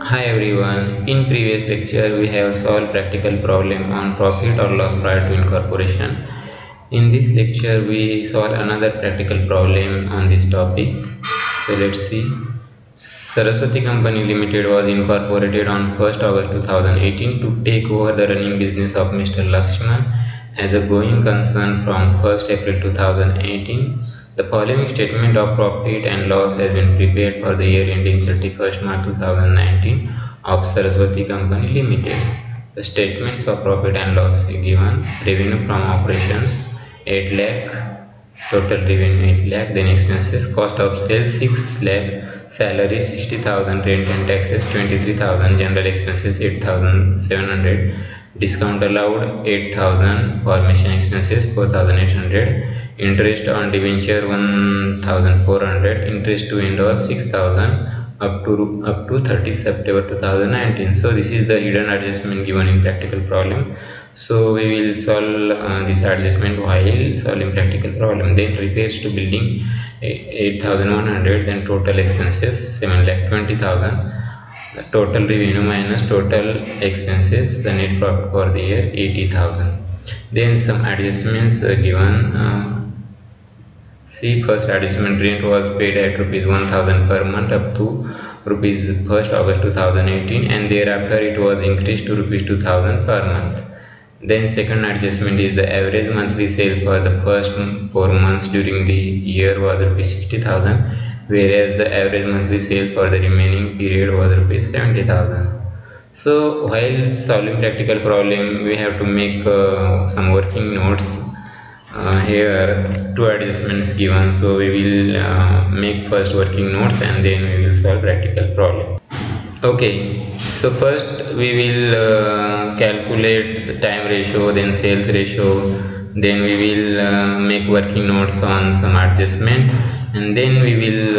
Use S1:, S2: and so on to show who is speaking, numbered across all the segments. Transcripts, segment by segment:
S1: Hi everyone. In previous lecture we have solved practical problem on profit or loss prior to incorporation. In this lecture we solve another practical problem on this topic. So let's see. Saraswati Company Limited was incorporated on 1st August 2018 to take over the running business of Mr. Lakshman as a going concern from 1st April 2018. The following statement of profit and loss has been prepared for the year ending 31st March 2019 of Saraswati Company Limited. The statements of profit and loss given: revenue from operations 8 lakh, total revenue 8 lakh, then expenses: cost of sales 6 lakh, salary 60,000, rent and taxes 23,000, general expenses 8,700, discount allowed 8,000, formation expenses 4,800, interest on debenture 1,400, interest to vendor 6,000, up to 30 September 2019. So this is the hidden adjustment given in practical problem. So we will solve this adjustment while solving practical problem. Then repairs to building 8,100, then total expenses 7,20,000, total revenue minus total expenses, the net profit for the year 80,000. Then some adjustments given. See, first adjustment: rent was paid at rupees 1,000 per month up to rupees 1st August 2018, and thereafter it was increased to rupees 2,000 per month. Then second adjustment is the average monthly sales for the first 4 months during the year was rupees 60,000, whereas the average monthly sales for the remaining period was rupees 70,000. So while solving practical problem, we have to make some working notes. Here two adjustments given, so we will make first working notes and then we will solve practical problem. Okay, so first we will calculate the time ratio, then sales ratio, then we will make working notes on some adjustment, and then we will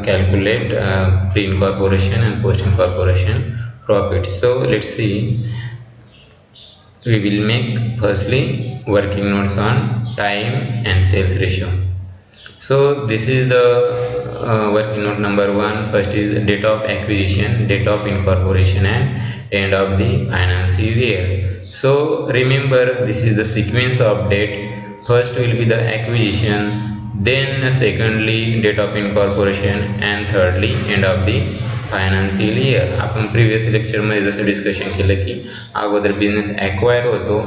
S1: calculate pre-incorporation and post-incorporation profit. So let's see. We will make firstly working notes on time and sales ratio. So this is the working note number 1. First is date of acquisition, date of incorporation, and end of the financial year. So remember, this is the sequence of date. First will be the acquisition, then secondly date of incorporation, and thirdly end of the financial year. आपण previous लेक्चरमध्ये जसं discussion केलं की अगोदर business acquire होतो,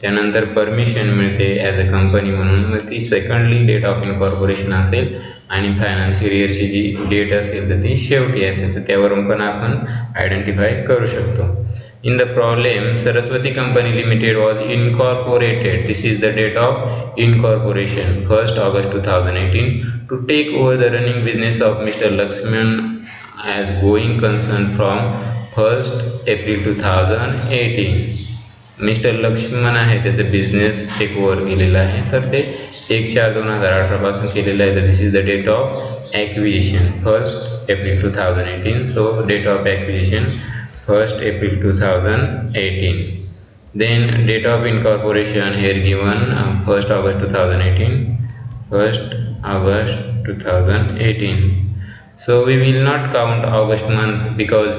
S1: त्यानंतर permission मिळते as a company म्हणून, मग ती सेकंडली डेट ऑफ इन्कॉर्पोरेशन असेल आणि फायनान्शियल इयरची जी डेट असेल तर ती शेवटी असेल, तर त्यावरून पण आपण आयडेंटिफाय करू शकतो. In the problem, Saraswati Company Limited was incorporated. This is the date of incorporation, 1st August 2018, to take over the running business of Mr. Lakshman as going concern from 1st April 2018. Mister Lakshman आहे त्याचं business take over केलेला आहे, तर ते 1/4/2018 पासून केलेलं आहे. तर this is the date of acquisition 1st April 2018. So date of acquisition 1st April 2018. Then date of incorporation here given 1st August 2018. 1st August 2018. So we will not count August month because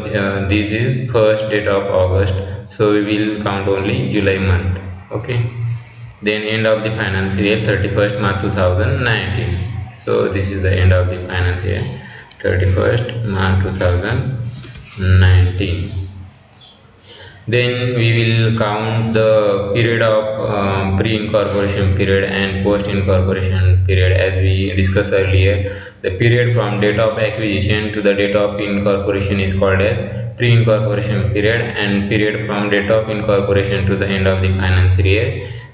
S1: this is first date of August. So we will count only July month. Okay. Then end of the financial year 31st March 2019. So this is the end of the financial year 31st March 2019. Then we will count the period of pre-incorporation period and post-incorporation period as we discussed earlier. The period from date of acquisition to the date of incorporation is called as pre-incorporation period, and period from date of incorporation to the end of the financial year,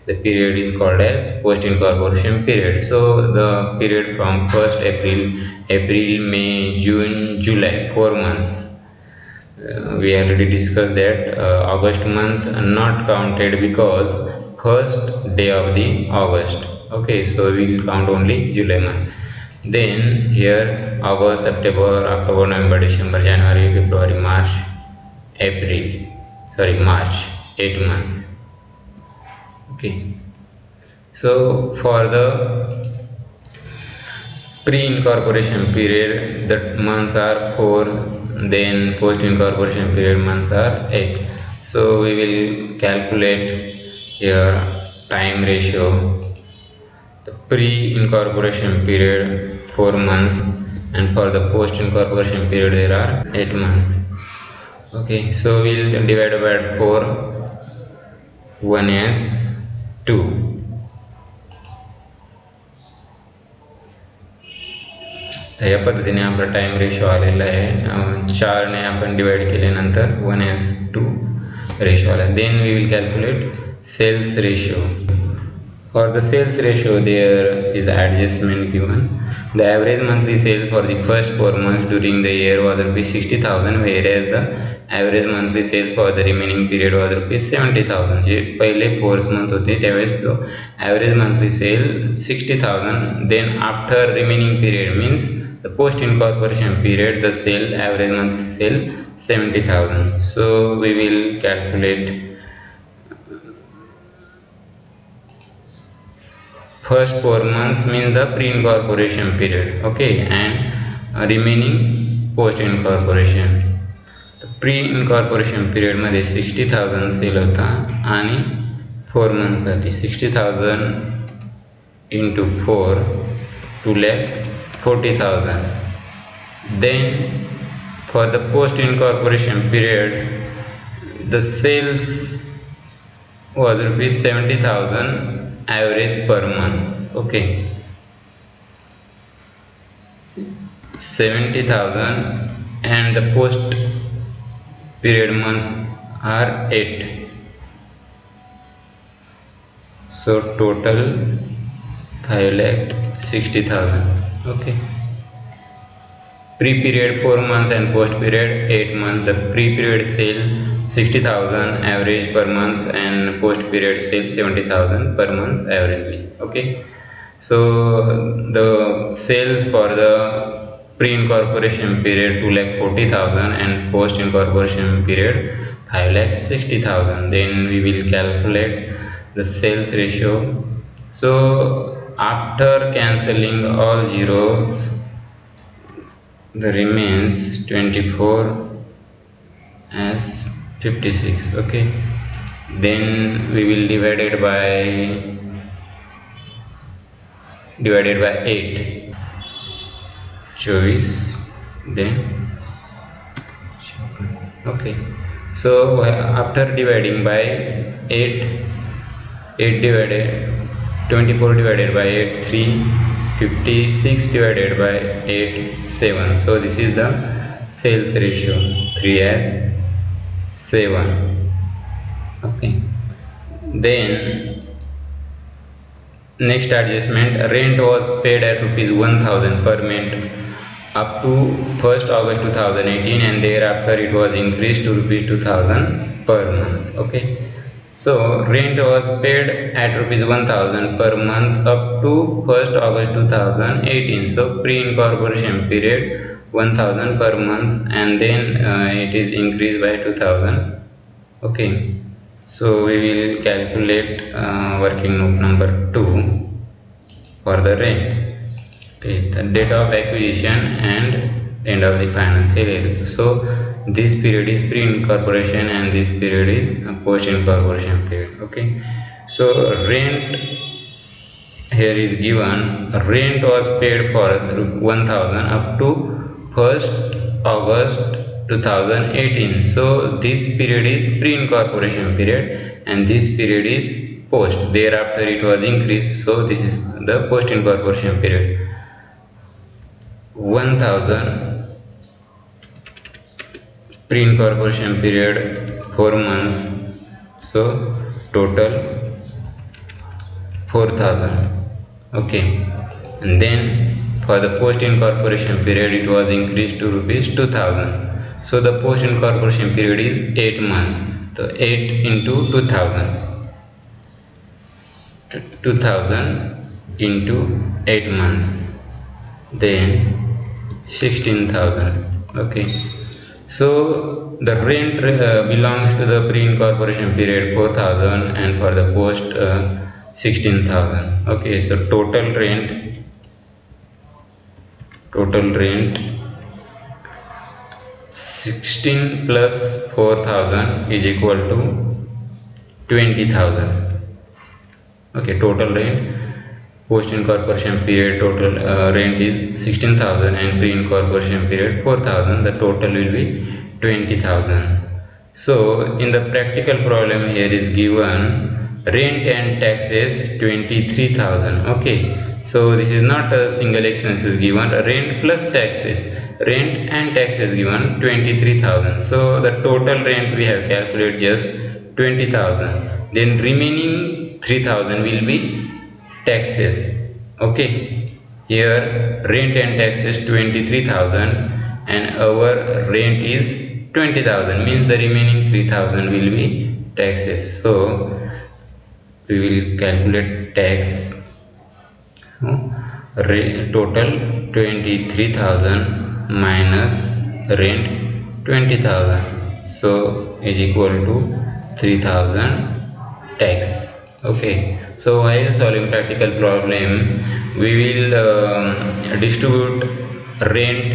S1: the period is called as post-incorporation period. So the period from 1st April, May, June, July, 4 months. We already discussed that August month not counted because first day of the August. Okay, so we will count only July month. Then here August, September, October, November, December, January, February, March, March, 8 months. Okay, so for the pre-incorporation period, the months are 4, then post incorporation period months are 8. So we will calculate here time ratio. The pre-incorporation period 4 months, and for the post-incorporation period there are 8 months. Okay, so we'll divide by 4. 1 is 2. या पद्धतीने आपला time ratio आलेला आहे. 4 ने आपण divide केल्यानंतर 1:2 ratio आला. Then we will calculate sales ratio. For the sales ratio there is adjustment given. The average monthly sale for the first 4 months during the year was rupees 60,000, whereas the average monthly sales for the remaining period was rupees 70,000. जे पहिले 4 months होते त्यावेळेस तो average monthly sale 60,000. Then after remaining period means the post incorporation period, the sale average monthly sale 70,000. So we will calculate first 4 months means the pre-incorporation period, okay, and remaining post-incorporation. The pre-incorporation period मध्ये 60,000 cell होता आणि 4 months साठी 60,000 into 4 2,40,000. Then for the post-incorporation period the sales was rupees 70,000 average per month, okay, 70,000, and the post period months are 8. So total 5,60,000. okay, pre-period 4 months and post period 8 months. The pre-period sale 60,000 average per month and post period sale 70,000 per month averagely. Okay, so the sales for the pre-incorporation period 2,40,000 and post-incorporation period 5,60,000. Then we will calculate the sales ratio. So after cancelling all zeros, the remains 24 as 56. okay, then we will divide it by 8. 24. Then okay, so after dividing by 8 divided 24 divided by 8 3, 56 divided by 8 7. So this is the sales ratio, 3 as 7. okay, then next adjustment, rent was paid at rupees 1,000 per month up to 1st August 2018, and thereafter it was increased to rupees 2,000 per month. okay, so rent was paid at rupees 1,000 per month up to 1st August 2018. So pre-incorporation period 1,000 per month, and then it is increased by 2,000. okay, so we will calculate working note number 2 for the rent. okay, the date of acquisition and end of the financial year. So this period is pre-incorporation and this period is post-incorporation period. okay, so rent here is given. Rent was paid for 1,000 up to 1st August 2018. So this period is pre-incorporation period and this period is post. Thereafter it was increased, so this is the post-incorporation period. 1,000 pre-incorporation period 4 months, so total 4,000. okay, and then for the post-incorporation period it was increased to rupees 2,000. So the post-incorporation period is 8 months. So 8 into 2,000. 2,000 into 8 months. Then 16,000. okay, so the rent belongs to the pre-incorporation period 4,000 and for the post 16,000. okay, so total rent 16 plus 4,000 is equal to 20,000. Okay, total rent post incorporation period total rent is 16,000 and pre incorporation period 4,000. The total will be 20,000. So in the practical problem here is given rent and taxes 23,000. Okay, so this is not a single expenses given, rent plus taxes, rent and taxes given 23,000. So the total rent we have calculated just 20,000, then remaining 3,000 will be taxes. Okay, here rent and taxes 23,000 and our rent is 20,000, means the remaining 3,000 will be taxes. So we will calculate tax. Total 23,000 minus rent 20,000, so is equal to 3,000 tax. Okay, so while solving practical problem we will distribute rent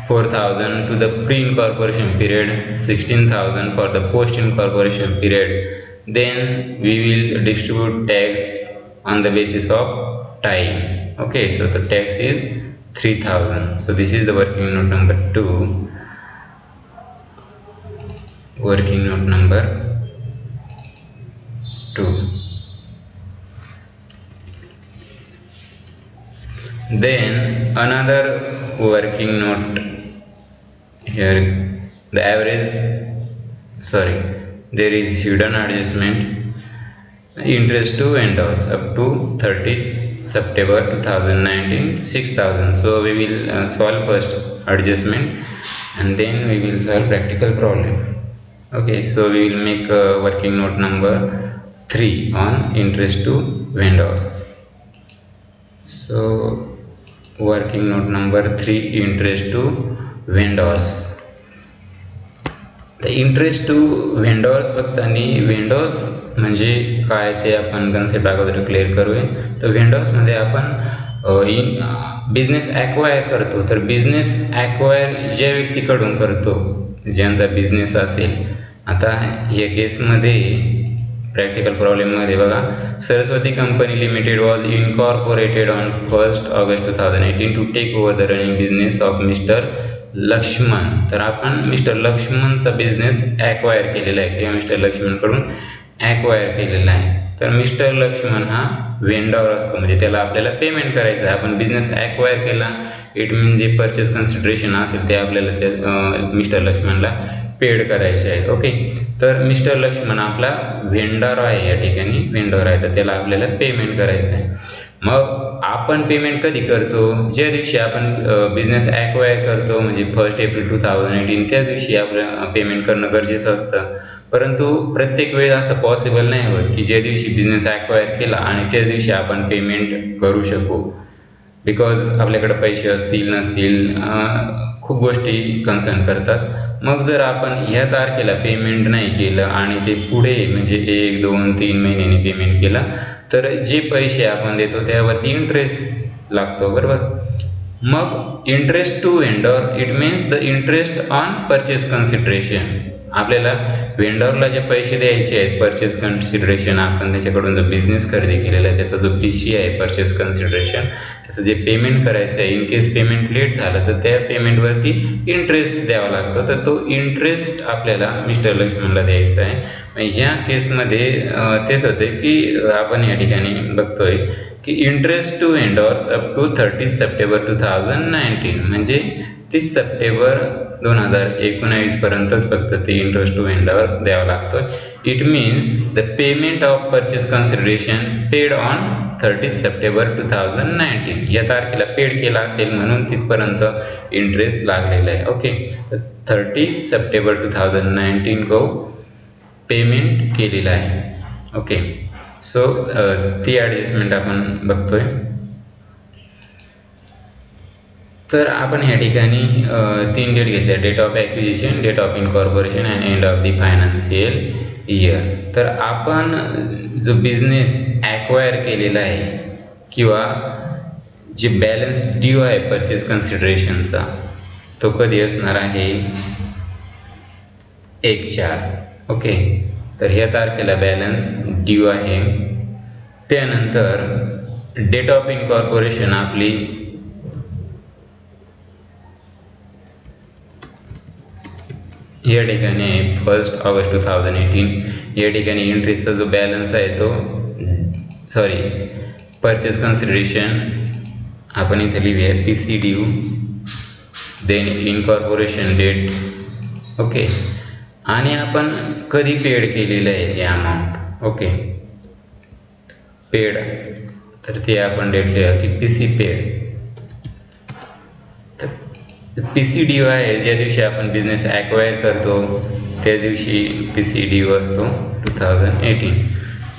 S1: 4,000 to the pre-incorporation period, 16,000 for the post-incorporation period. Then we will distribute tax on the basis of time. Okay, so the tax is 3,000. So this is the working note number 2. Working note number 2. Then another working note here, the average, there is hidden adjustment interest to vendors up to 30 September 2019 6,000. So we will solve first adjustment and then we will solve practical problem. Okay, so we will make working note number 3 on interest to vendors. So working note number 3, interest to vendors. The interest to vendors बघताना vendors म्हणजे काय ते आपण concept अगोदर clear करूया. तर vendors मध्ये आपण बिझनेस ॲक्वायर करतो. तर बिझनेस ॲक्वायर ज्या व्यक्तीकडून करतो ज्यांचा बिझनेस असेल, आता या केसमध्ये प्रॅक्टिकल प्रॉब्लेममध्ये बघा, Saraswati company limited was incorporated on 1 August 2018 to take over the running business of mister Laxman. तर आपण मिस्टर लक्ष्मणचा बिझनेस ॲक्वायर केलेला आहे किंवा मिस्टर लक्ष्मणकडून ॲक्वायर केलेला आहे. तर मिस्टर लक्ष्मण हा वेंडर असतो, म्हणजे त्याला आपल्याला पेमेंट करायचं आहे. आपण बिझनेस ॲक्वायर केला, it mean J purchase consideration असेल ते आपल्याला त्या मिस्टर लक्ष्मणला पेड करायचे आहे. ओके, तर मिस्टर लक्ष्मण आपला व्हेंडर आहे, या ठिकाणी व्हेंडर आहे, तर त्याला आपल्याला पेमेंट करायचं आहे. मग आपण पेमेंट कधी करतो? ज्या दिवशी आपण बिझनेस ॲक्वायर करतो, म्हणजे 1 एप्रिल 2018 त्या दिवशी आपलं पेमेंट करणं गरजेचं असतं. परंतु प्रत्येक वेळेस असं पॉसिबल नाही होत की ज्या दिवशी बिझनेस ॲक्वायर केला आणि त्या दिवशी आपण पेमेंट करू शकू, बिकॉज आपल्याकडे पैसे असतील नसतील, खूप गोष्टी कन्सर्न करतात. मग जर आपण ह्या तारखेला पेमेंट नाही केलं आणि ते पुढे म्हणजे 1, 2, 3 महिन्यांनी पेमेंट केला, तर जे पैसे आपण देतो त्यावरती इंटरेस्ट लागतो, बरोबर. मग interest to vendor it means the interest on purchase consideration. आपल्याला वेंडरला जे पैसे द्यायचे आहेत परचेस कन्सिडरेशन, आपण त्याच्याकडून जो बिझनेस खरेदी केलेला आहे त्याचा जो PC आहे परचेस कन्सिडरेशन, त्याचं जे पेमेंट करायचं आहे, इन केस पेमेंट लेट झालं तर त्या पेमेंटवरती इंटरेस्ट द्यावा लागतो. तर तो इंटरेस्ट आपल्याला मिस्टर लक्ष्मणला द्यायचा आहे. ह्या केसमध्ये तेच होते की आपण या ठिकाणी बघतोय की interest to vendors up to 30 September 2019, म्हणजे 30 सप्टेंबर 2019 पर्यंतच फक्त ते इंटरेस्ट टू वेंडर द्यावा लागतो. It means the payment of purchase consideration paid on 30 September 2019, या तारखेला पेड केला असेल म्हणून तिथपर्यंत इंटरेस्ट लागलेला आहे. ओके, तर 30 सप्टेंबर 2019 को पेमेंट केलेला आहे. ओके, सो ती ॲडजस्टमेंट आपण बघतोय. तर आपण या ठिकाणी 3 डेट घेतल्या, date of acquisition, date of incorporation and end of the financial year. तर आपण जो बिझनेस ॲक्वायर केलेला आहे किंवा जे बॅलन्स ड्यू आहे परचेस कन्सिडरेशनचा, तो कधी असणार आहे? 1,4. ओके, तर ह्या तारखेला बॅलन्स ड्यू आहे. त्यानंतर डेट ऑफ इनकॉर्पोरेशन आपली या ठिकाणी 1 ऑगस्ट 2018. या ठिकाणी इंटरेस्टचा जो बॅलन्स आहे तो परचेस कन्सिडरेशन आपण इथे लिहूया PC due, then incorporation date. Okay, आणि आपण कधी पेड केलेलं आहे हे अमाऊंट. ओके, पेड, तर ते आपण डेट लिहा की PC पेड. तर PC ड्यू आहे ज्या दिवशी आपण बिझनेस ॲक्वायर करतो त्या दिवशी PC ड्यू असतो 2018.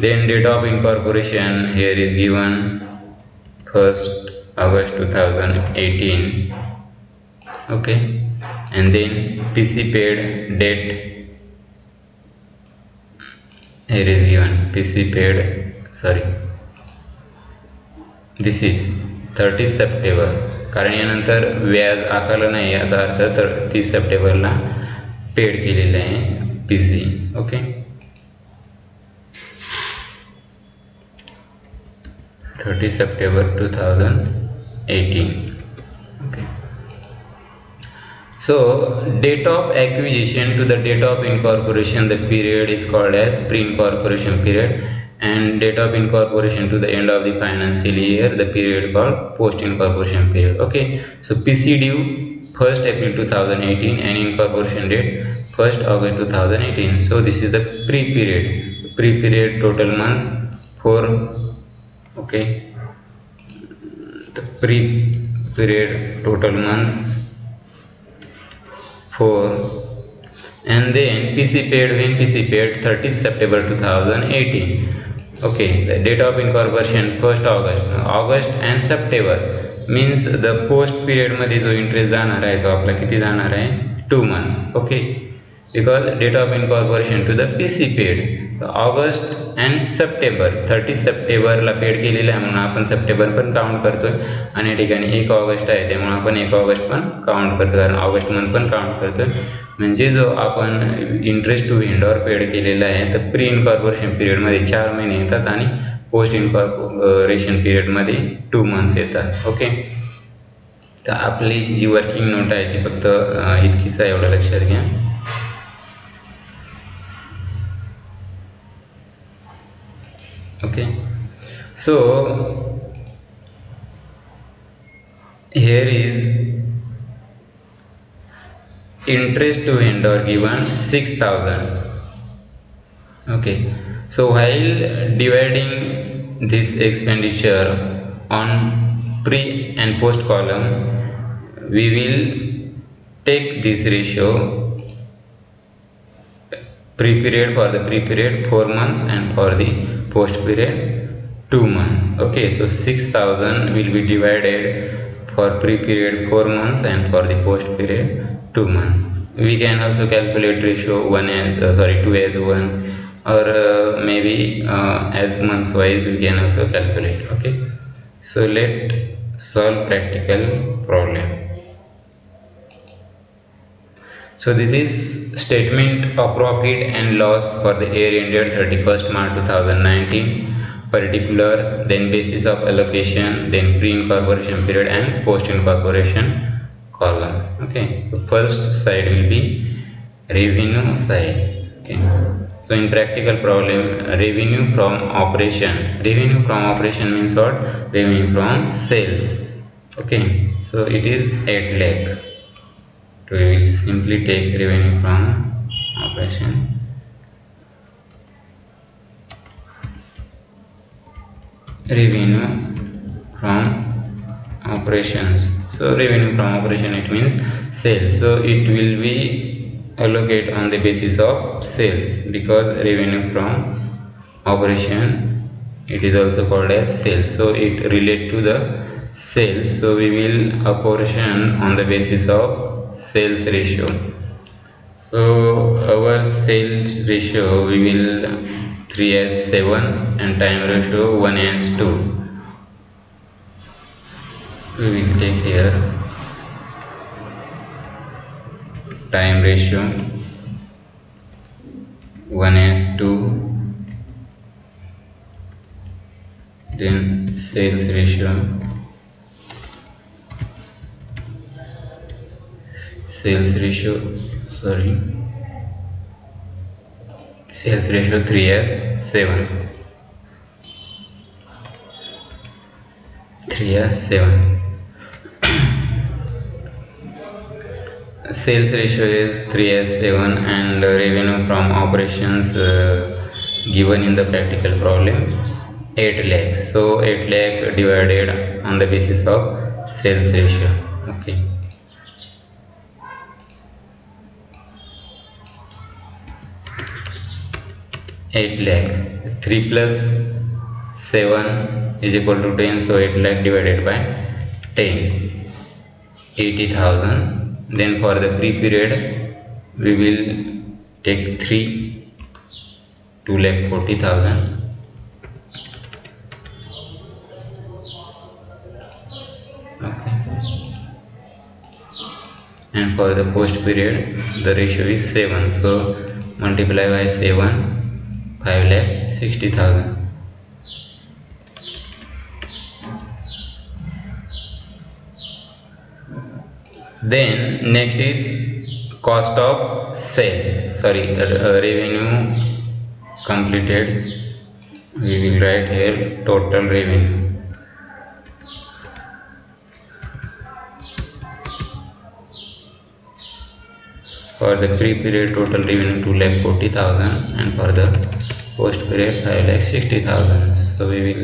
S1: Then date of incorporation here is given 1 August 2018. okay, and then PC paid date here is given. PC paid, this is 30 September, कारण यानंतर व्याज आकारलं नाही याचा अर्थ तर 30 सप्टेंबरला पेड केलेलं आहे PC. Okay, 30 September 2018. okay, so date of acquisition to the date of incorporation, the period is called as pre-incorporation period, and date of incorporation to the end of the financial year, the period called post-incorporation period. Okay, so PC due 1st April 2018 and incorporation date 1st August 2018. So this is the pre-period total months 4. Okay, the pre-period total months 4, and then PC paid when PC paid 30th September 2018. okay, the date of incorporation 1st August and September means the post period मध्ये जो interest जाणार आहे तो आपला किती जाणार आहे 2 months. Okay, because date of incorporation to the PC paid August and September 30 सप्टेंबरला पेड केलेलं आहे म्हणून आपण सप्टेंबर पण काउंट करतोय, आणि या ठिकाणी 1 ऑगस्ट आहे त्यामुळे आपण 1 ऑगस्ट पण काउंट करतो, कारण ऑगस्ट मंथ पण काउंट करतोय. म्हणजे जो आपण इंटरेस्ट टू व्हेंडॉर पेड केलेला आहे तर प्री इन्कॉर्पोरेशन पिरियडमध्ये 4 महिने येतात आणि पोस्ट इन्कॉर्पोरेशन पिरियडमध्ये 2 मंथ्स येतात. ओके, तर आपली जी वर्किंग नोट आहे ती फक्त इतकीच आहे, एवढं लक्षात घ्या. Okay, so here is interest to vendor given 6,000. okay, so while dividing this expenditure on pre and post column, we will take this ratio pre-period for the pre-period 4 months and for the post period 2 months. okay, so 6,000 will be divided for pre-period 4 months and for the post period 2 months. We can also calculate ratio 1 as 2 as 1, or maybe as months wise we can also calculate. okay, so let solve practical problem. So this is statement of profit and loss for the year ended 31st March 2019, particular, then basis of allocation, then pre-incorporation period and post-incorporation column. Okay, the first side will be revenue side. Okay, so in practical problem, revenue from operation. Revenue from operation means what? Revenue from sales. Okay, so it is 8 lakh. So we will simply take revenue from operation. Revenue from operations. So revenue from operation, it means sales. So it will be allocated on the basis of sales, because revenue from operation, it is also called as sales. So it relate to the sales. So we will apportion on the basis of sales ratio. So our sales ratio we will 3 as 7 and time ratio 1 as 2. We will take here time ratio 1:2, then sales ratio sorry, sales ratio 3:7, 3:7. Sales ratio is 3:7, and revenue from operations given in the practical problem 8 lakhs. So 8 lakh divided on the basis of sales ratio. Okay, 8 lakh, 3 plus 7 is equal to 10, so 8 lakh divided by 10, 80,000. Then for the pre-period we will take 3, 2,40,000. Okay, and for the post period the ratio is 7, so multiply by 7, 5,60,000. Then next is cost of sale, revenue completed. We will write here total revenue. For the pre-period total revenue 2,40,000, and for the post period 5,60,000. So we will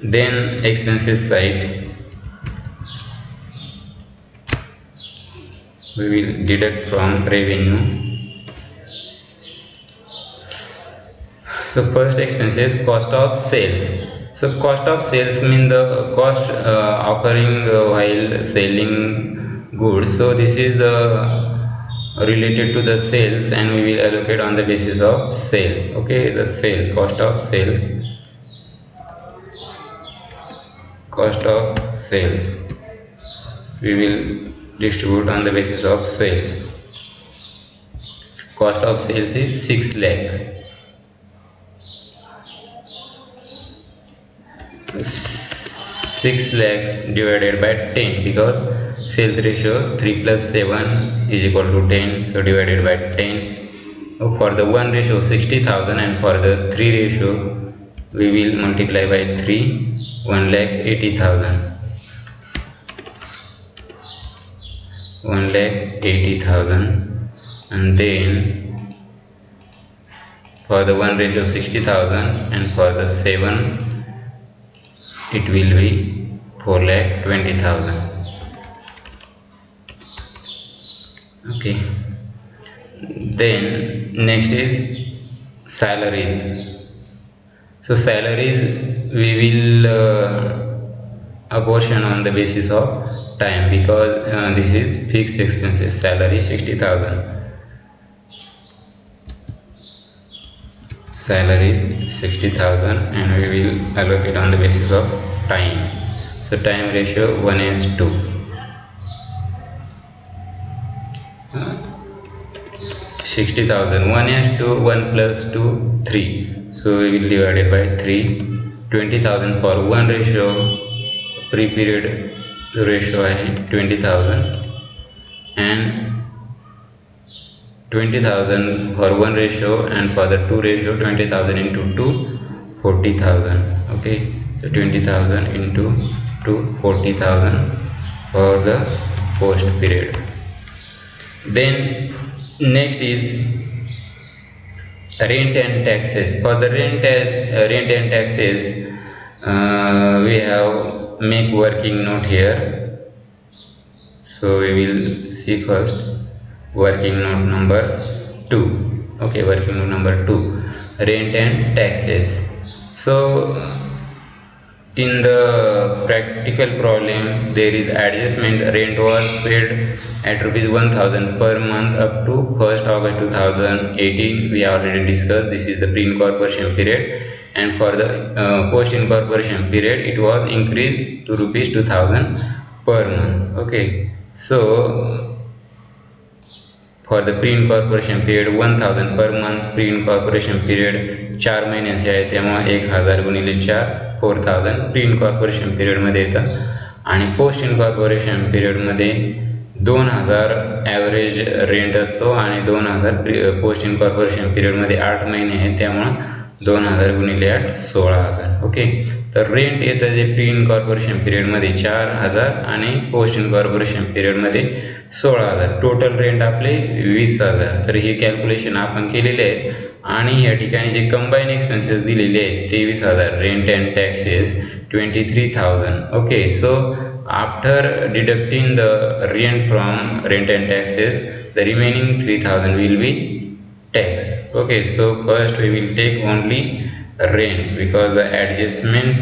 S1: then expenses side we will deduct from revenue. So first expenses, cost of sales. So cost of sales mean the cost occurring while selling goods. So this is the related to the sales, and we will allocate on the basis of sale. Okay, the sales, cost of sales, we will distribute on the basis of sales. Cost of sales is 6 lakh. 6 lakhs divided by 10, because sales ratio 3 plus 7 is equal to 10, so divided by 10. For the 1 ratio 60,000, and for the 3 ratio we will multiply by 3, 1,80,000. 1,80,000, and then for the 1 ratio 60,000, and for the 7 it will be 4,20,000. Okay, then next is salaries. So salaries we will apportion on the basis of time, because this is fixed expenses. Salary 60,000, salaries 60,000, and we will allocate on the basis of time. So time ratio 1:2. 60,000, 1:2, 1 plus 2, 3. So we will divide it by 3. 20,000 for 1 ratio, pre-period ratio है 20,000, and 20,000 for 1 ratio, and for the 2 ratio 20,000 into 2, 40,000. Okay, so 20,000 into 2, 40,000 for the post period. Then next is rent and taxes. For the rent and taxes we have make working note here. So we will see first working note number 2. Okay, working note number 2, rent and taxes. So in the practical problem there is adjustment. Rent was paid at ₹1,000 per month up to 1st August 2018. We already discussed, this is the pre-incorporation period, and for the post-incorporation period it was increased to ₹2,000 per month. Okay, so for the pre incorporation period 1000 per month. Pre incorporation period 4 महिन्याचे आहे तेव्हा 1000 गुणिले 4 4000 pre incorporation पिरियडमध्ये येतं. आणि post incorporation पिरियडमध्ये 2000 average rent असतो आणि 2000 पोस्ट इनकॉर्पोरेशन पिरियडमध्ये 8 महिने आहेत त्यामुळं 2000 गुणिले 8 16,000. ओके, तर रेंट येतं जे प्री इनकॉर्पोरेशन पिरियडमध्ये 4000 आणि पोस्ट इनकॉर्पोरेशन पिरियडमध्ये 16,000. टोटल रेंट आपले 20,000. तर हे कॅल्क्युलेशन आपण केलेले आहे. आणि या ठिकाणी जे कंबाईन एक्सपेन्सेस दिलेले आहेत 23,000. Rent and taxes 23,000. Okay, so after deducting the rent from rent and taxes, the remaining 3,000 will be tax. Okay, so first we will take only rent because the adjustments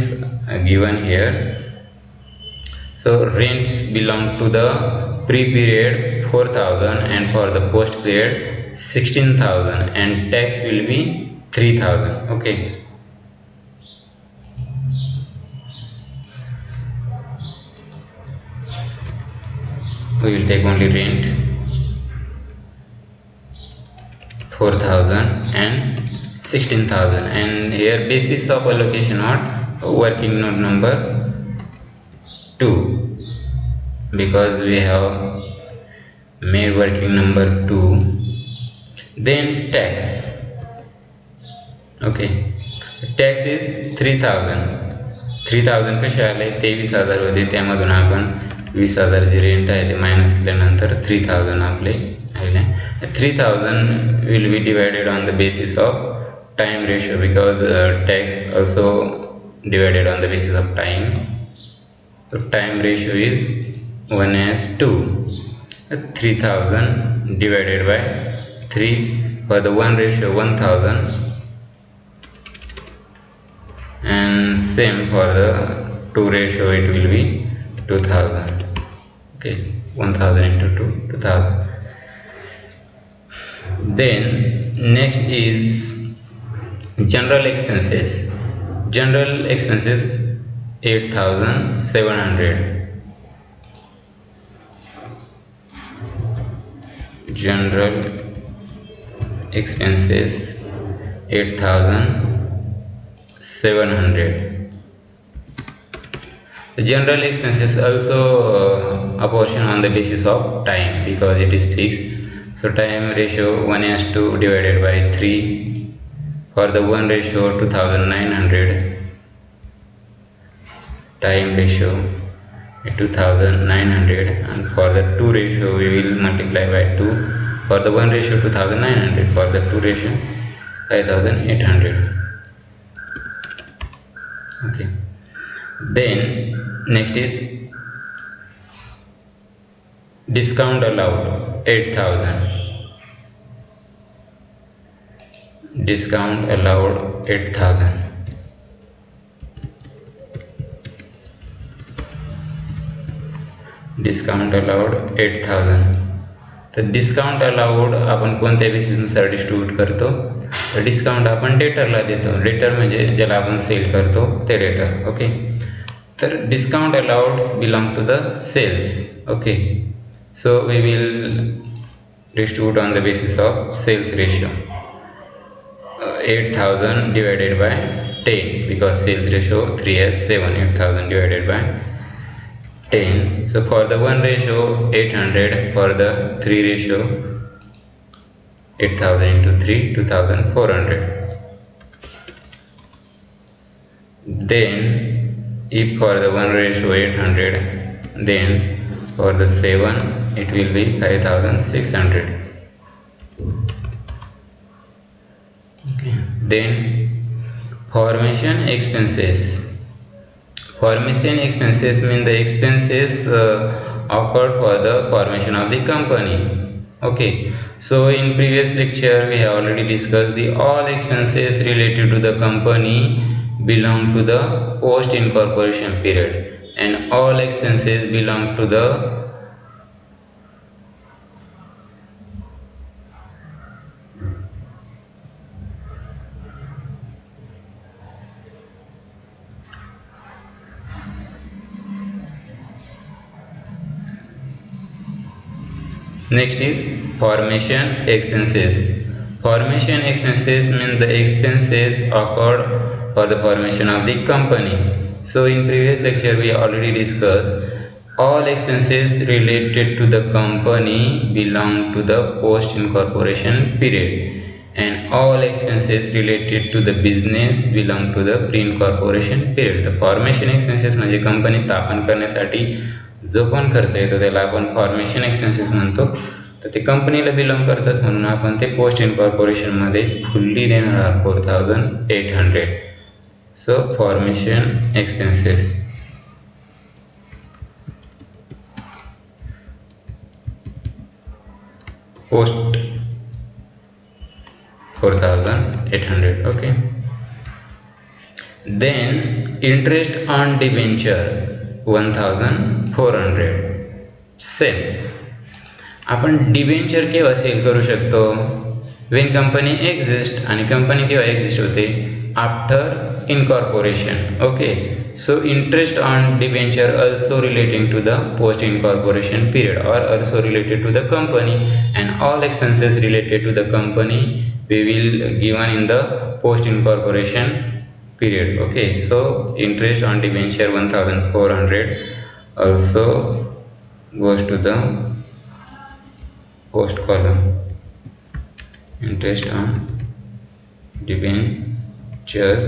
S1: given here. So rents belong to the pre-period 4,000 and for the post period 16,000 and tax will be 3,000. Okay. We will take only rent 4,000 and 16,000 and here basis of allocation what working note number 2 because we have made working number 2. Then tax. Okay, tax is 3,000. 3,000 कसे आले 23,000 होते त्यामधून आपण 20,000 जे rent आहे ते minus केल्यानंतर 3,000 आपले आले. 3,000 will be divided on the basis of time ratio because tax also divided on the basis of time. So time ratio is 1:2. 3,000 divided by 3 for the 1 ratio 1,000 and same for the 2 ratio it will be 2,000. Okay, 1,000 into 2 2,000. Then next is general expenses. General expenses 8,700. General expenses 8,700. The general expenses also apportion on the basis of time because it is fixed. So time ratio 1:2 divided by 3 for the 1 ratio 2,900. Time ratio 2,900 and for the 2 ratio we will multiply by 2. For the 1 ratio 2,900, for the 2 ratio 5,800. Okay. Then next is discount allowed 8,000. Discount allowed 8,000. Discount allowed 8,000. तर discount allowed आपण कोणत्या बेसिसनुसार distribute करतो तर discount आपण डेटरला देतो. Debtor म्हणजे ज्याला आपण सेल करतो ते डेटर. ओके, तर discount allowed belong to the sales. Okay, so we will distribute on the basis of sales ratio. 8,000 divided by 10 because sales ratio 3:7. 8,000 divided by 10. So for the 1 ratio 800, for the 3 ratio 8,000 into 3 2,400. Then if for the 1 ratio 800, then for the 7 it will be 5,600. Okay. Then formation expenses. Formation expenses mean the expenses occurred for the formation of the company. Okay, so in previous lecture we have already discussed the all expenses related to the company belong to the post incorporation period and all expenses belong to the Next is formation expenses. Formation expenses mean the expenses occurred for the formation of the company. So in previous lecture we already discussed all expenses related to the company belong to the post incorporation period, and all expenses related to the business belong to the pre incorporation period. The formation expenses म्हणजे company स्थापन करण्यासाठी जो पण खर्च येतो त्याला आपण formation expenses म्हणतो. तर ते कंपनीला बिलॉंग करतात म्हणून आपण ते पोस्ट इन्कॉर्पोरेशन मध्ये फुल्ली देणार आहोत 4800. सो formation expenses post 4800. okay. Then interest on debenture 1400. Same आपण डिबेंचर केव्हा सेल करू शकतो? वेन कंपनी एक्झिस्ट, आणि कंपनी केव्हा एक्झिस्ट होते? After incorporation. Okay, so interest on debenture also relating to the post incorporation period or also related to the company, and all expenses related to the company we will given in the post incorporation period. Okay, so interest on debenture 1400 also goes to the post column. Interest on debentures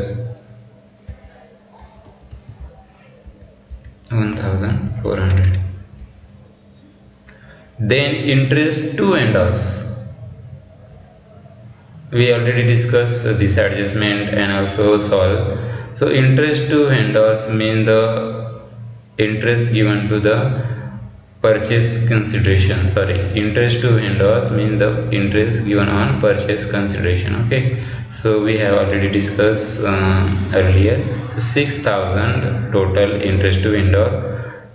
S1: 1400. Then interest to vendors. We already discussed this adjustment and also solve. So interest to vendors mean the interest given to the purchase consideration. Interest to vendors mean the interest given on purchase consideration. Okay, so we have already discussed earlier. So 6000 total interest to vendor.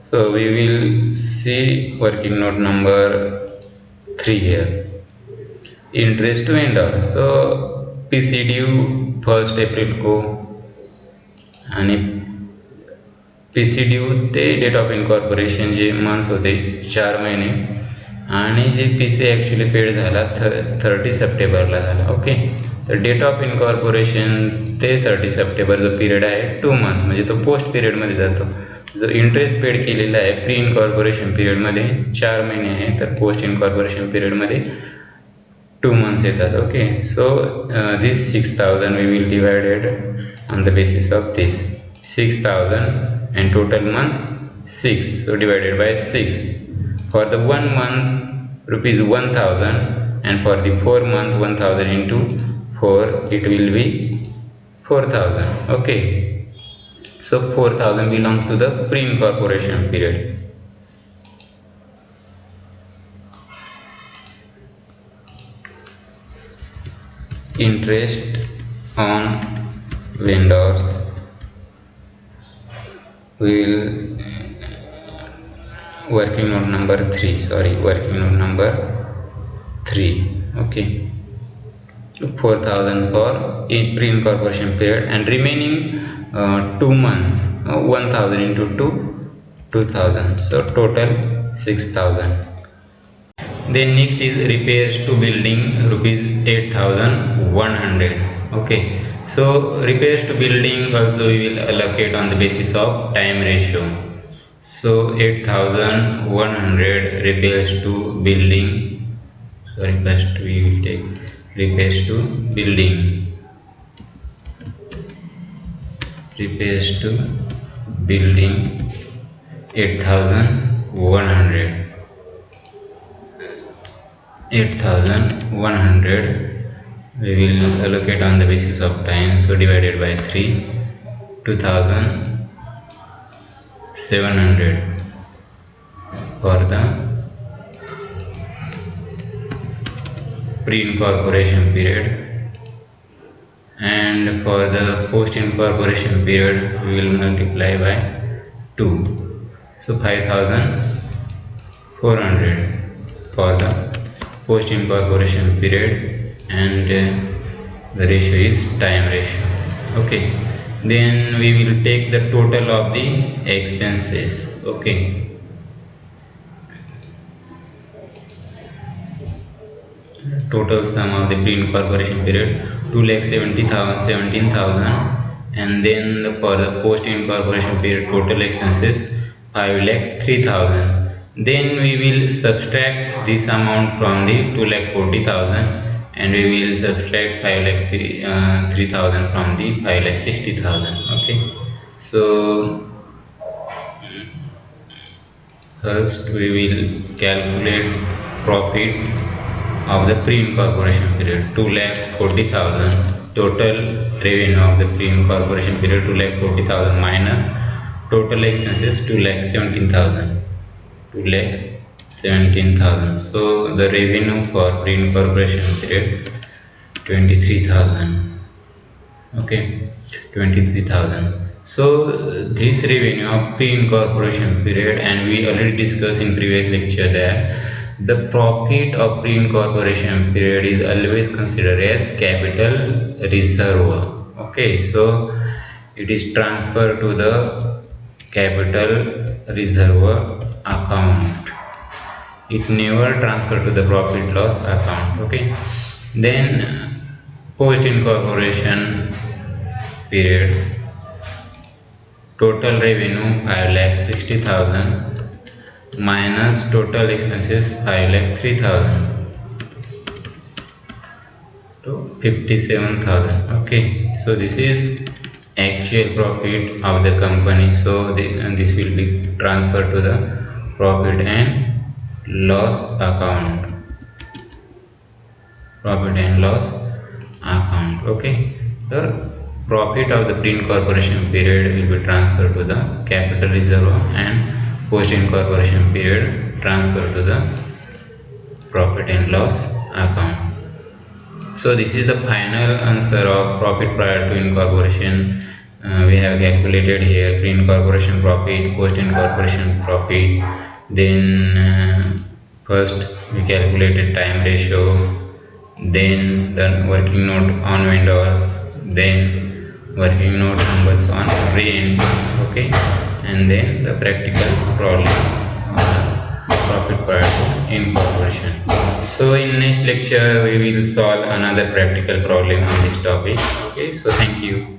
S1: So we will see working note number 3 here. Interest to vendor. So PC due 1 April को, आणि PC due ते date of incorporation जे months होते 4 महिने, आणि जे PC actually paid झाला 30 सप्टेंबरला झाला. ओके, तर डेट ऑफ इनकॉर्पोरेशन ते 30 सप्टेंबर जो पिरियड आहे 2 मंथ्स, म्हणजे तो पोस्ट पिरियडमध्ये जातो. जो इंटरेस्ट पेड केलेला आहे प्री इनकॉर्पोरेशन पिरियडमध्ये 4 महिने आहे, तर पोस्ट इनकॉर्पोरेशन पिरियडमध्ये 2 months येतात. Okay, so this 6000 we will divided on the basis of this 6000 and total months 6, so divided by 6. For the 1 month rupees 1000, and for the 4 month 1000 into 4 it will be 4000. okay, so 4000 belongs to the pre incorporation period. Interest on vendors will working note number 3. okay, 4000 for pre incorporation period, and remaining 2 months 1000 into 2 2000, so total 6000. Then next is repairs to building rupees 8100. okay, so repairs to building also we will allocate on the basis of time ratio. So 8100 repairs to building, first we will take repairs to building. Repairs to building 8100 we will allocate on the basis of time, so divided by 3, 2700 for the pre-incorporation period, and for the post-incorporation period we will multiply by 2, so 5400 for the post incorporation period, and the ratio is time ratio. okay, then we will take the total of the expenses. okay, total sum of the pre-incorporation period 2,70,000 17,000, and then for the post-incorporation period total expenses 5,03,000. Then we will subtract this amount from the 2,40,000, and we will subtract 5,03,000 from the 5,60,000. Okay, so first we will calculate profit of the pre-incorporation period 2,40,000. Total revenue of the pre-incorporation period 2,40,000 minus total expenses 2,17,000. 2,17,000. So the revenue for pre-incorporation period 23,000. Okay, 23,000. So this revenue of pre-incorporation period, and we already discussed in previous lecture that the profit of pre-incorporation period is always considered as capital reserve. Okay, so it is transferred to the capital reserve account. It never transferred to the profit loss account. Okay, then post incorporation period total revenue 5,60,000 minus total expenses 5,03,000 to 57,000. Okay, so this is actual profit of the company. So this will be transferred to the profit and loss account. Profit and loss account. Okay, the profit of the pre-incorporation period will be transferred to the capital reserve, and post-incorporation period transferred to the profit and loss account. So this is the final answer of profit prior to incorporation. We have calculated here pre-incorporation profit, post-incorporation profit. Then first we calculated time ratio, then the working note on vendors, then working note numbers on rent. Okay, and then the practical problem profit prior to incorporation. So in next lecture we will solve another practical problem on this topic. Okay, so thank you.